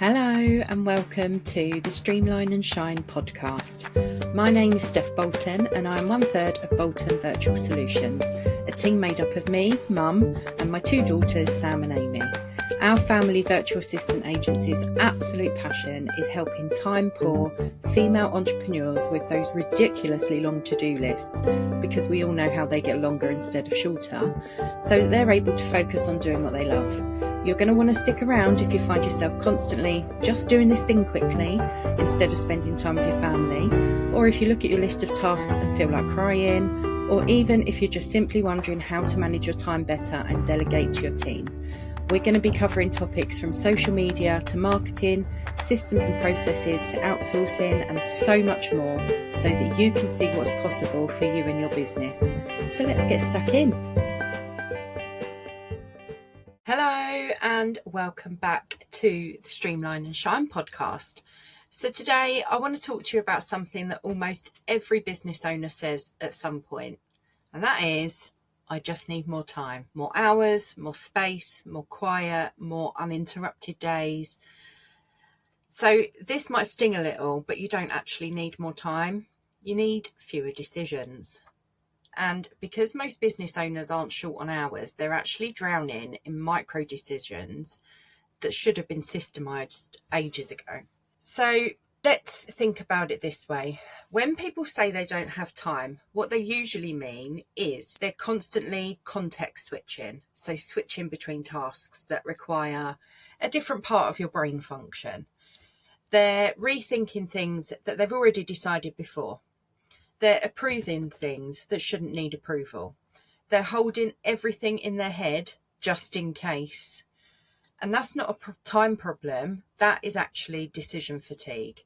Hello and welcome to the Streamline and Shine podcast. My name is Steff Bolton and I am 1/3 of Bolton Virtual Solutions, a team made up of me, Mum, and my two daughters, Sam and Amy. Our family virtual assistant agency's absolute passion is helping time-poor female entrepreneurs with those ridiculously long to-do lists, because we all know how they get longer instead of shorter, so that they're able to focus on doing what they love. You're going to want to stick around if you find yourself constantly just doing this thing quickly instead of spending time with your family, or if you look at your list of tasks and feel like crying, or even if you're just simply wondering how to manage your time better and delegate to your team. We're going to be covering topics from social media to marketing, systems and processes to outsourcing, and so much more, so that you can see what's possible for you and your business. So let's get stuck in. Hello and welcome back to the Streamline and Shine podcast. So today I want to talk to you about something that almost every business owner says at some point, and that is, I just need more time, more hours, more space, more quiet, more uninterrupted days. So this might sting a little, but you don't actually need more time. You need fewer decisions. And because most business owners aren't short on hours, they're actually drowning in micro decisions that should have been systemized ages ago. So let's think about it this way. When people say they don't have time, what they usually mean is they're constantly context switching. So switching between tasks that require a different part of your brain function. They're rethinking things that they've already decided before. They're approving things that shouldn't need approval. They're holding everything in their head just in case. And that's not a time problem. That is actually decision fatigue.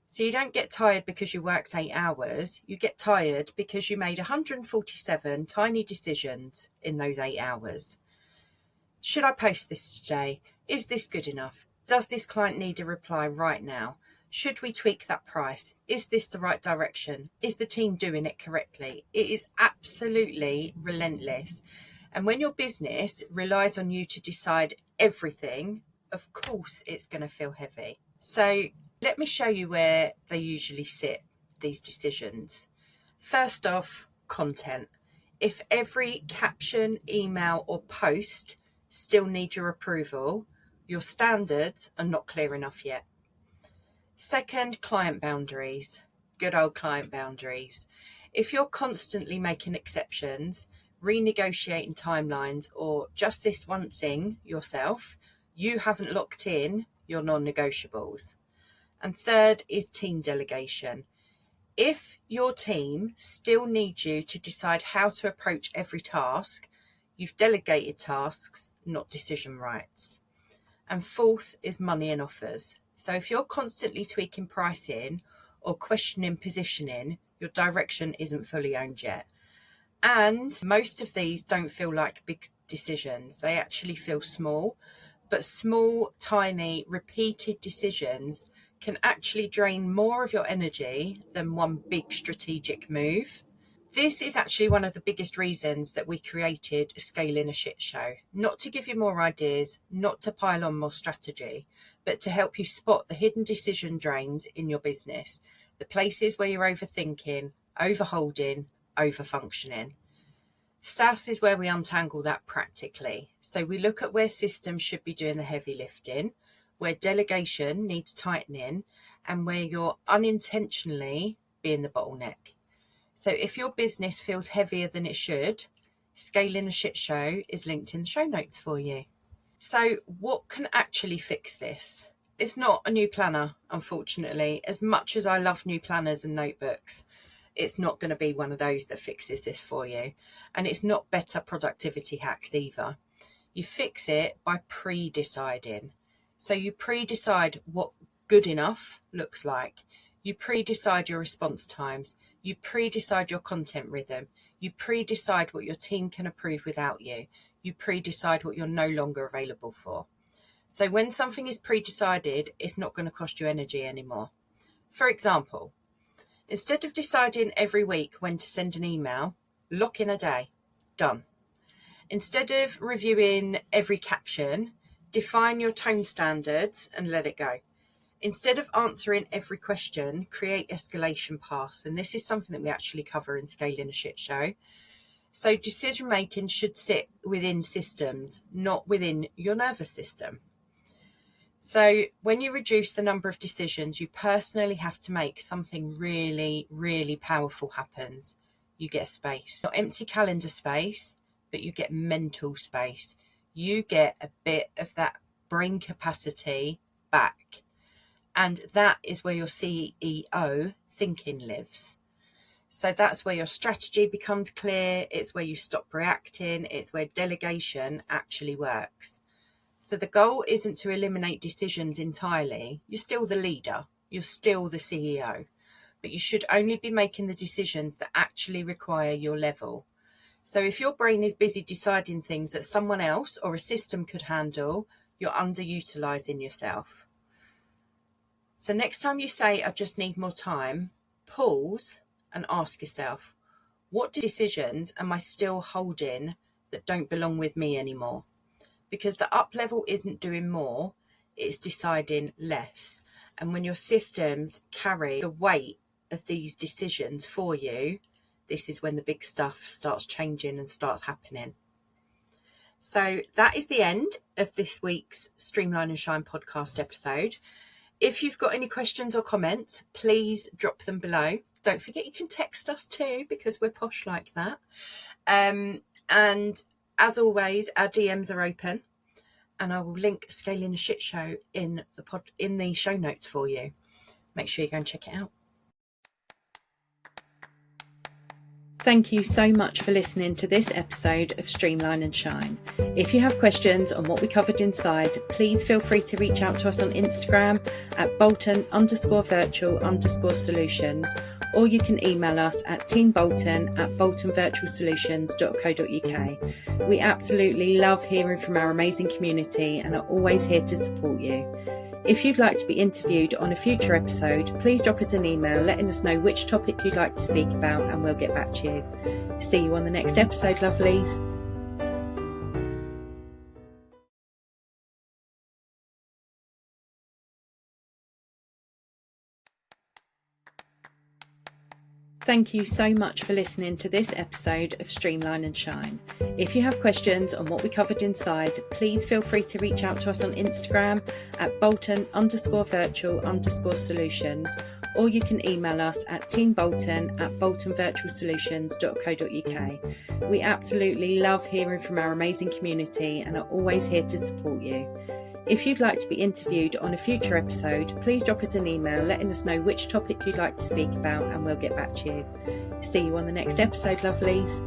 So you don't get tired because you worked 8 hours. You get tired because you made 147 tiny decisions in those 8 hours. Should I post this today? Is this good enough? Does this client need a reply right now? Should we tweak that price? Is this the right direction? Is the team doing it correctly? It is absolutely relentless. And when your business relies on you to decide everything, of course it's going to feel heavy. So let me show you where they usually sit, these decisions. First off, content. If every caption, email or post still need your approval, your standards are not clear enough yet. Second, client boundaries. Good old client boundaries. If you're constantly making exceptions, renegotiating timelines, or just this oncing yourself, you haven't locked in your non-negotiables. And third is team delegation. If your team still needs you to decide how to approach every task, you've delegated tasks, not decision rights. And fourth is money and offers. So if you're constantly tweaking pricing or questioning positioning, your direction isn't fully owned yet. And most of these don't feel like big decisions. They actually feel small, but small, tiny, repeated decisions can actually drain more of your energy than one big strategic move. This is actually one of the biggest reasons that we created Scaling a Shit Show. Not to give you more ideas, not to pile on more strategy, but to help you spot the hidden decision drains in your business, the places where you're overthinking, overholding, overfunctioning. SAS is where we untangle that practically. So we look at where systems should be doing the heavy lifting, where delegation needs tightening, and where you're unintentionally being the bottleneck. So if your business feels heavier than it should, Scaling a Shit Show is linked in the show notes for you. So what can actually fix this? It's not a new planner, unfortunately. As much as I love new planners and notebooks, it's not going to be one of those that fixes this for you. And it's not better productivity hacks either. You fix it by pre-deciding. So you pre-decide what good enough looks like. You pre-decide your response times. You pre-decide your content rhythm. You pre-decide what your team can approve without you. You pre-decide what you're no longer available for. So when something is pre-decided, it's not going to cost you energy anymore. For example, instead of deciding every week when to send an email, lock in a day. Done. Instead of reviewing every caption, define your tone standards and let it go. Instead of answering every question, create escalation paths. And this is something that we actually cover in Scaling a Shit Show. So decision making should sit within systems, not within your nervous system. So when you reduce the number of decisions you personally have to make, something really, really powerful happens. You get space. Not empty calendar space, but you get mental space. You get a bit of that brain capacity back. And that is where your CEO thinking lives. So that's where your strategy becomes clear. It's where you stop reacting. It's where delegation actually works. So the goal isn't to eliminate decisions entirely. You're still the leader. You're still the CEO. But you should only be making the decisions that actually require your level. So if your brain is busy deciding things that someone else or a system could handle, you're underutilizing yourself. So next time you say, I just need more time, pause and ask yourself, what decisions am I still holding that don't belong with me anymore? Because the up level isn't doing more, it's deciding less. And when your systems carry the weight of these decisions for you, this is when the big stuff starts changing and starts happening. So that is the end of this week's Streamline and Shine podcast episode. If you've got any questions or comments, please drop them below. Don't forget you can text us too, because we're posh like that. And as always, our DMs are open, and I will link Scaling a Shit Show in the show notes for you. Make sure you go and check it out. Thank you so much for listening to this episode of Streamline and Shine. If you have questions on what we covered inside, please feel free to reach out to us on Instagram at Bolton_virtual_solutions, or you can email us at teambolton@boltonvirtualsolutions.co.uk. We absolutely love hearing from our amazing community and are always here to support you. If you'd like to be interviewed on a future episode, please drop us an email letting us know which topic you'd like to speak about, and we'll get back to you. See you on the next episode, lovelies. Thank you so much for listening to this episode of Streamline and Shine. If you have questions on what we covered inside, please feel free to reach out to us on Instagram at Bolton_virtual_solutions, or you can email us at teambolton@boltonvirtualsolutions.co.uk. We absolutely love hearing from our amazing community and are always here to support you. If you'd like to be interviewed on a future episode, please drop us an email letting us know which topic you'd like to speak about, and we'll get back to you. See you on the next episode, lovelies.